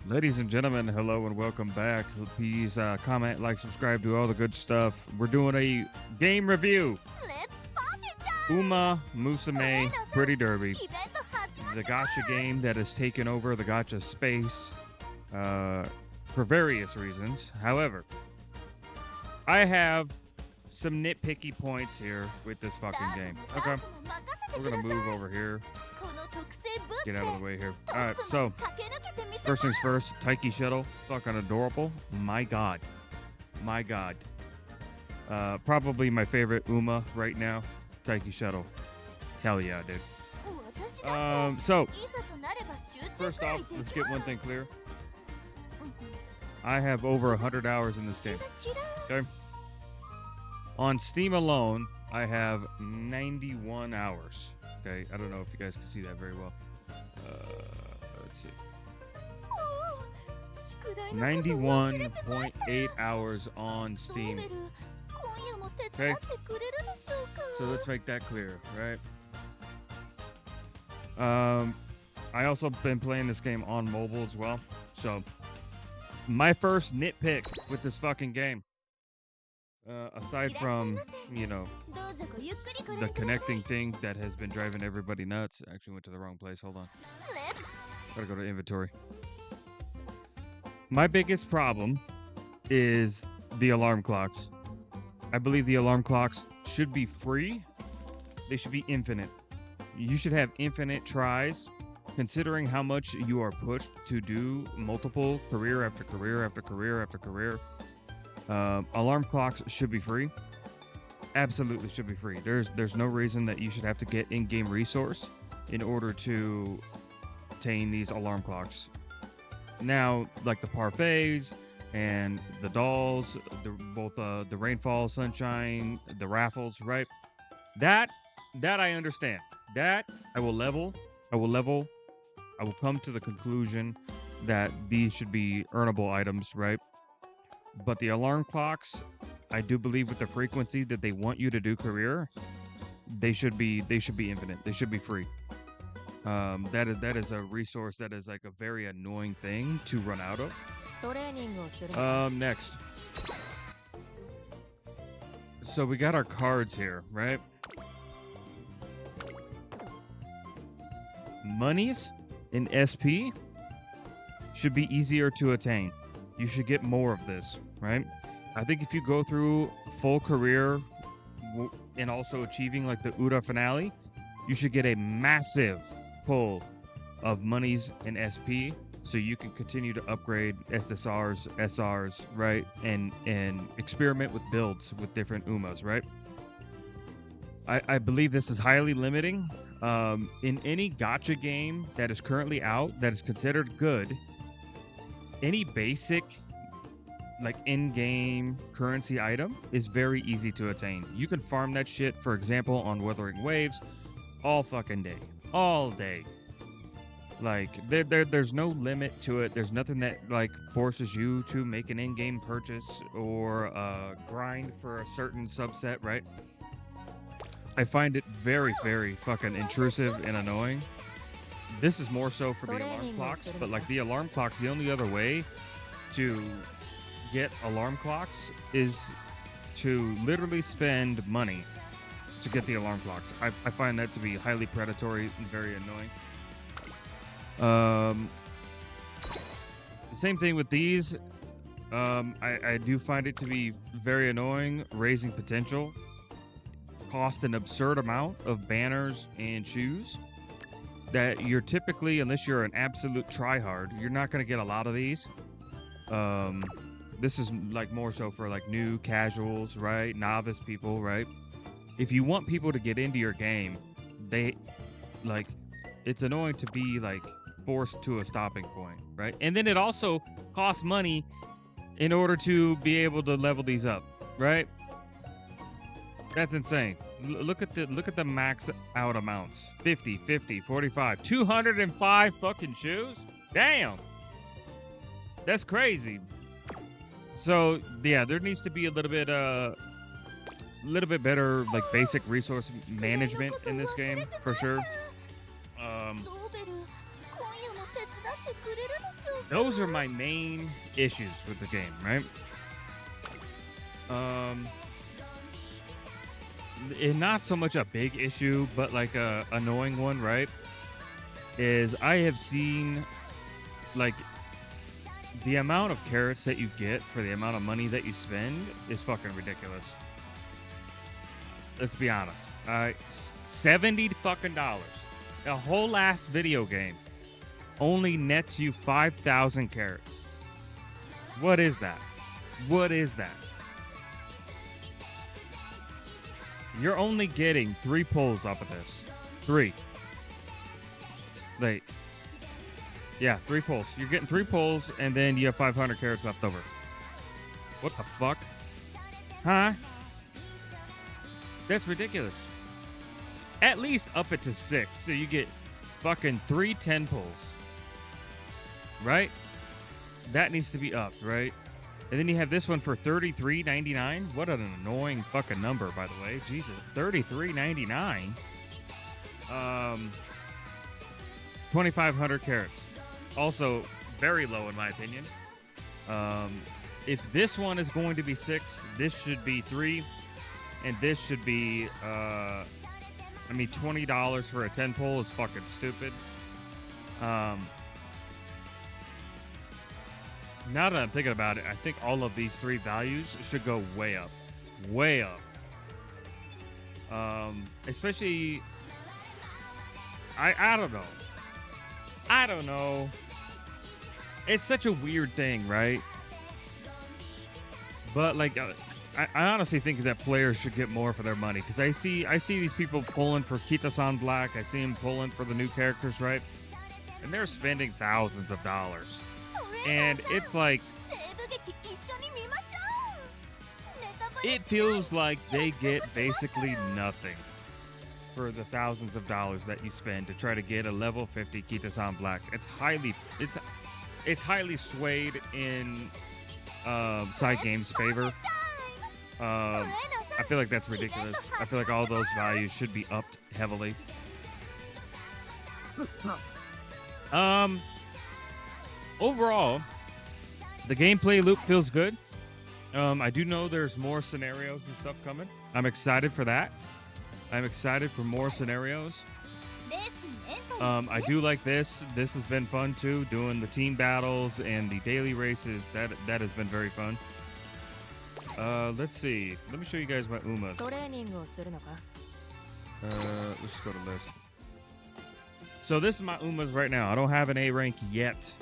Ladies and gentlemen, hello and welcome back. Please comment, like, subscribe, do all the good stuff. We're doing a game review. Umamusume Pretty Derby. The gacha game that has taken over the gacha space for various reasons. However, I have some nitpicky points here with this fucking game. Okay, we're going to move over here. Get out of the way here. All right, so first things first, Taiki Shuttle, fucking adorable. My God. My God. Probably my favorite Uma right now, Taiki Shuttle. Hell yeah, dude. So, first off, let's get one thing clear. I have over 100 hours in this game. Okay? On Steam alone, I have 91 hours. Okay, I don't know if you guys can see that very well. Let's see. 91.8 hours on Steam. Okay, so let's make that clear, right? I also been playing this game on mobile as well. So, my first nitpick with this fucking game, aside from, you know, the connecting thing that has been driving everybody nuts. Actually went to the wrong place. Hold on. Gotta go to inventory. My biggest problem is the alarm clocks. I believe the alarm clocks should be free. They should be infinite. You should have infinite tries, considering how much you are pushed to do multiple career after career after career after career. Alarm clocks should be free. Absolutely should be free. There's no reason that you should have to get in-game resource in order to obtain these alarm clocks. Now, like the parfaits and the dolls, both the rainfall, sunshine, the raffles, right? That I understand. That I will level. I will come to the conclusion that these should be earnable items, right? But the alarm clocks, I do believe with the frequency that they want you to do career, they should be infinite. They should be free. That is a resource that is like a very annoying thing to run out of. Next. So we got our cards here, right? Monies in SP should be easier to attain. You should get more of this, right? I think if you go through full career and also achieving like the Ura finale, you should get a massive pull of monies in SP so you can continue to upgrade SSRs, SRs, right? And experiment with builds with different Umas, right? I believe this is highly limiting. In any gacha game that is currently out that is considered good, any basic like in-game currency item is very easy to attain. You can farm that shit, for example, on Wuthering Waves all fucking day. All day. Like, there's no limit to it. There's nothing that, like, forces you to make an in-game purchase or grind for a certain subset, right? I find it very, very fucking intrusive and annoying. This is more so for the alarm clocks, but, like, the alarm clocks, the only other way to get alarm clocks is to literally spend money to get the alarm clocks. I find that to be highly predatory and very annoying. Same thing with these. I do find it to be very annoying. Raising potential cost an absurd amount of banners and shoes that you're typically, unless you're an absolute tryhard, you're not going to get a lot of these. This is like more so for like new casuals, right? Novice people, right? If you want people to get into your game, they like, it's annoying to be like forced to a stopping point, right? And then it also costs money in order to be able to level these up, right? That's insane. Look at the max out amounts. 50, 50, 45, 205 fucking shoes? Damn. That's crazy. So, yeah, there needs to be a little bit better like basic resource management in this game for sure. those are my main issues with the game, right? Not so much a big issue, but like a annoying one, right? Is I have seen like the amount of carrots that you get for the amount of money that you spend is fucking ridiculous. Let's be honest. $70 fucking dollars. A whole last video game only nets you 5,000 carrots. What is that? What is that? You're only getting 3 pulls off of this. 3. Wait. Yeah, 3 pulls. You're getting 3 pulls, and then you have 500 carrots left over. What the fuck? Huh? That's ridiculous. At least up it to 6, so you get fucking 3 10 pulls. Right? That needs to be upped, right? And then you have this one for $33.99. What an annoying fucking number, by the way. Jesus, $33.99. 2,500 carrots. Also, very low in my opinion. If this one is going to be 6, this should be 3, and this should be, $20 for a 10 pull is fucking stupid. Now that I'm thinking about it, I think all of these 3 values should go way up. Way up. Especially, I don't know. I don't know. It's such a weird thing, right? But like, I honestly think that players should get more for their money, because I see these people pulling for Kita-san Black. I see them pulling for the new characters, right? And they're spending thousands of dollars. And it's like, it feels like they get basically nothing for the thousands of dollars that you spend to try to get a level 50 Kita-san Black. It's highly swayed in side games' favor. I feel like that's ridiculous. I feel like all those values should be upped heavily. Overall, the gameplay loop feels good. I do know there's more scenarios and stuff coming. I'm excited for that. I'm excited for more scenarios. I do like this. This has been fun too, doing the team battles and the daily races. That has been very fun. Let's see. Let me show you guys my Umas. Let's go to list. So this is my Umas right now. I don't have an A rank yet.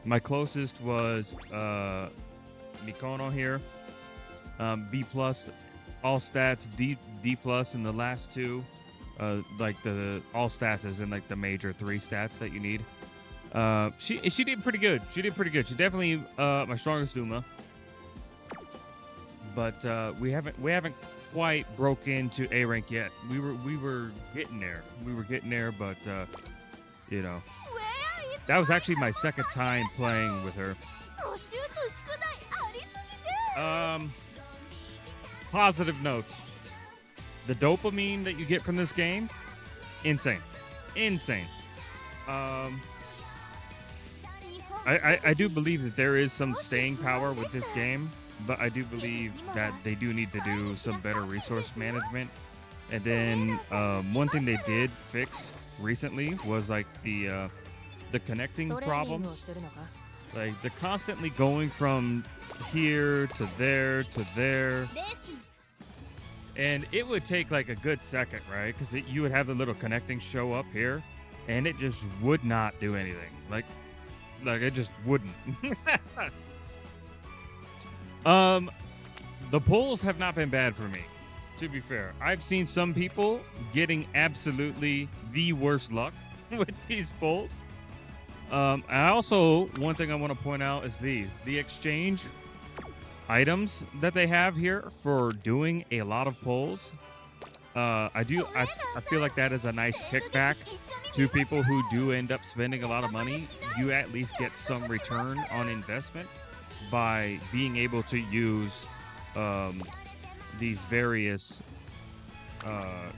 My closest was Mikono here. B plus, all stats, D plus, and the last 2, like the all stats is in like the major 3 stats that you need. She did pretty good. She did pretty good. She definitely my strongest Uma. But we haven't quite broke into A rank yet. We were getting there. We were getting there, but you know, that was actually my second time playing with her. Positive notes. The dopamine that you get from this game, insane. I do believe that there is some staying power with this game, but I do believe that they do need to do some better resource management. And then one thing they did fix recently was like the connecting problems. Like the constantly going from here to there to there. And it would take like a good second, right? Because you would have the little connecting show up here, and it just would not do anything. Like it just wouldn't. The pulls have not been bad for me, to be fair. I've seen some people getting absolutely the worst luck with these pulls. I also, one thing I want to point out is the exchange items that they have here for doing a lot of pulls. I feel like that is a nice kickback to people who do end up spending a lot of money. You at least get some return on investment by being able to use these various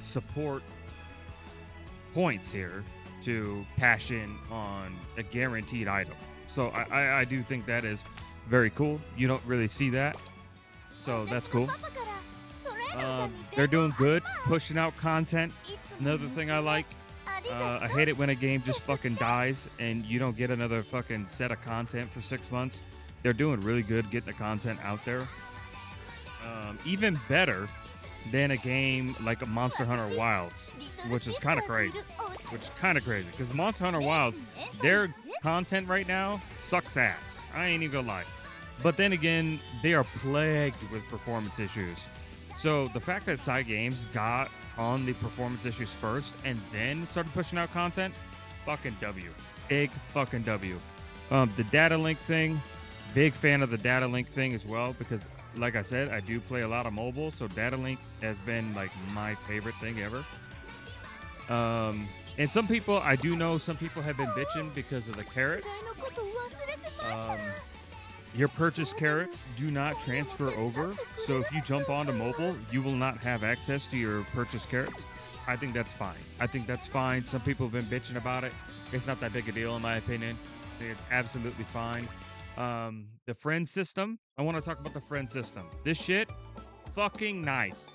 support points here to cash in on a guaranteed item. So I do think that is very cool. You don't really see that. So that's cool. They're doing good, pushing out content. Another thing I like. I hate it when a game just fucking dies and you don't get another fucking set of content for 6 months. They're doing really good getting the content out there. Even better than a game like a Monster Hunter Wilds, which is kind of crazy. Because Monster Hunter Wilds, their content right now sucks ass. I ain't even gonna lie. But then again, they are plagued with performance issues. So the fact that Cygames got on the performance issues first and then started pushing out content, fucking W. Big fucking W. The data link thing, big fan of the data link thing as well, because like I said, I do play a lot of mobile, so data link has been like my favorite thing ever. And some people, I do know some people have been bitching because of the carrots. Your purchase carrots do not transfer over, so if you jump onto mobile, you will not have access to your purchase carrots. I think that's fine. Some people have been bitching about it. It's not that big a deal in my opinion. It's absolutely fine. The friend system. I want to talk about the friend system. This shit, fucking nice.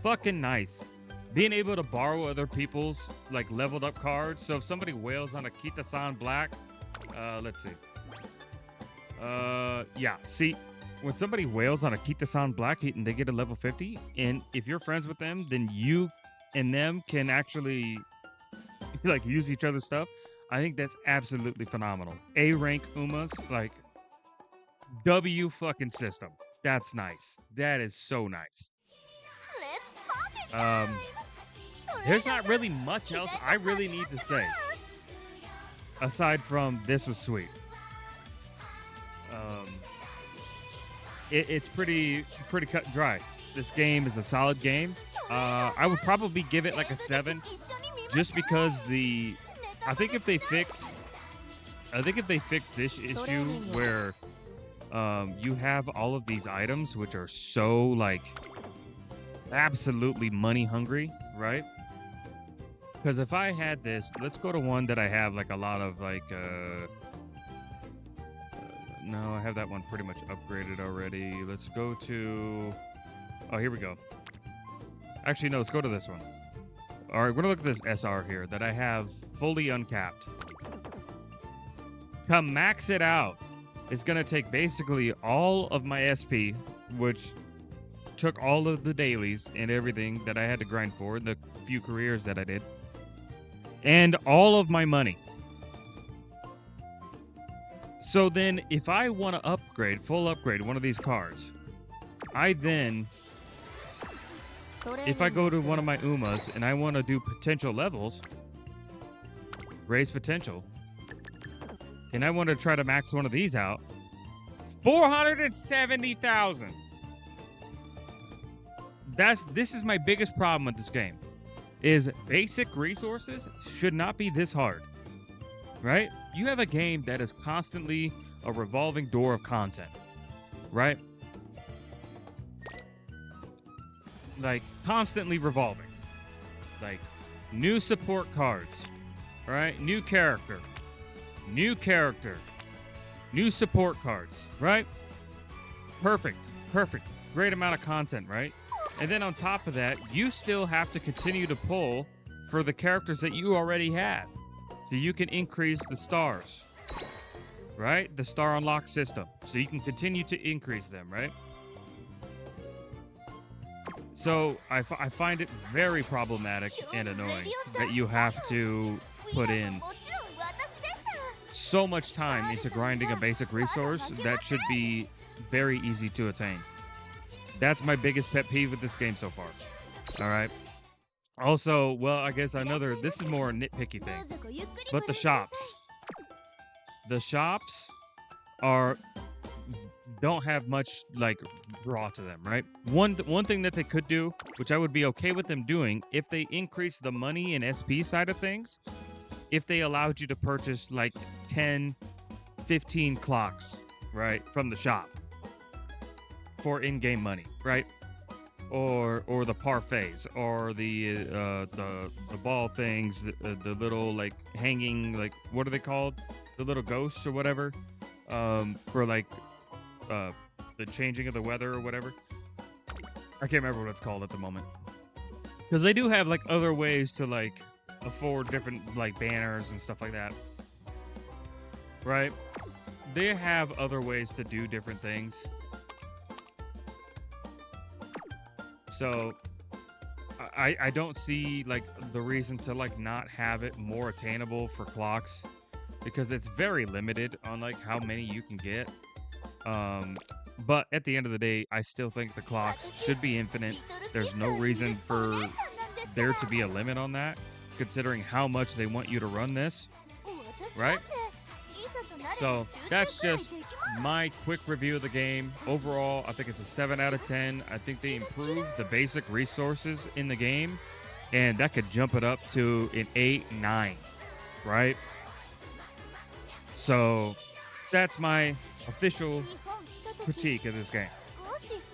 Fucking nice. Being able to borrow other people's like leveled up cards. So if somebody wails on a Kita-san Black, let's see. Yeah. See, when somebody wails on a Kita-san Black and they get a level 50, and if you're friends with them, then you and them can actually like use each other's stuff. I think that's absolutely phenomenal. A rank Umas, like W fucking system. That's nice. That is so nice. There's not really much else I really need to say aside from this was sweet. It's pretty cut and dry. This game is a solid game. I would probably give it like a 7, just because I think if they fix this issue where you have all of these items which are so like absolutely money hungry, right? Because if I had this, let's go to one that I have like a lot of like no, I have that one pretty much upgraded already. Let's go to, oh, here we go. Actually, no, let's go to this one. All right, we're gonna look at this SR here that I have fully uncapped. To max it out, it's gonna take basically all of my SP, which took all of the dailies and everything that I had to grind for, the few careers that I did, and all of my money. So then, if I want to upgrade, full upgrade one of these cards, I then, if I go to one of my Umas and I want to do potential levels, raise potential, and I want to try to max one of these out, 470,000. This is my biggest problem with this game, is basic resources should not be this hard, right? You have a game that is constantly a revolving door of content, right? Like constantly revolving, like new support cards, right? New character, new support cards, right? Perfect, great amount of content, right? And then on top of that, you still have to continue to pull for the characters that you already have, so you can increase the stars, right? The star unlock system, so you can continue to increase them, right? So I find it very problematic and annoying that you have to put in so much time into grinding a basic resource that should be very easy to attain. That's my biggest pet peeve with this game so far. All right. Also, well, I guess this is more a nitpicky thing, but the shops don't have much like draw to them, right? One thing that they could do, which I would be okay with them doing, if they increase the money and SP side of things, if they allowed you to purchase like 10, 15 clocks, right, from the shop for in-game money, right? Or the parfaits, or the ball things, the little like hanging, like, what are they called? the little ghosts or whatever, for like uh, the changing of the weather or whatever. I can't remember what it's called at the moment. Because they do have like other ways to like afford different like banners and stuff like that, right? They have other ways to do different things. So I don't see like the reason to like not have it more attainable for clocks, because it's very limited on like how many you can get. But at the end of the day, I still think the clocks should be infinite. There's no reason for there to be a limit on that, considering how much they want you to run this, right? So that's just my quick review of the game. Overall, I think it's a 7 out of 10. I think they improved the basic resources in the game, and that could jump it up to an 8, 9, right? So that's my official critique of this game.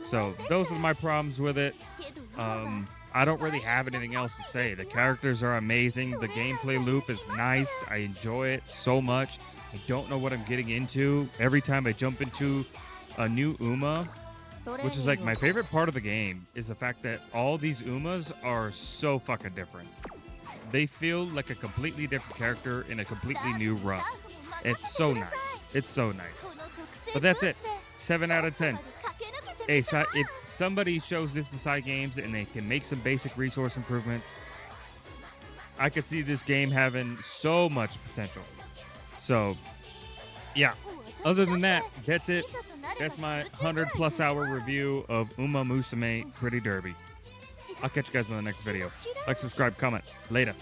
So those are my problems with it. I don't really have anything else to say. The characters are amazing. The gameplay loop is nice. I enjoy it so much. I don't know what I'm getting into every time I jump into a new Uma, which is like my favorite part of the game, is the fact that all these Umas are so fucking different. They feel like a completely different character in a completely new run. It's so nice. It's so nice. But that's it. 7 out of 10. Hey, if somebody shows this to Side Games and they can make some basic resource improvements, I could see this game having so much potential. So, yeah. Other than that, that's it. That's my 100+ hour review of Umamusume Pretty Derby. I'll catch you guys in the next video. Like, subscribe, comment. Later.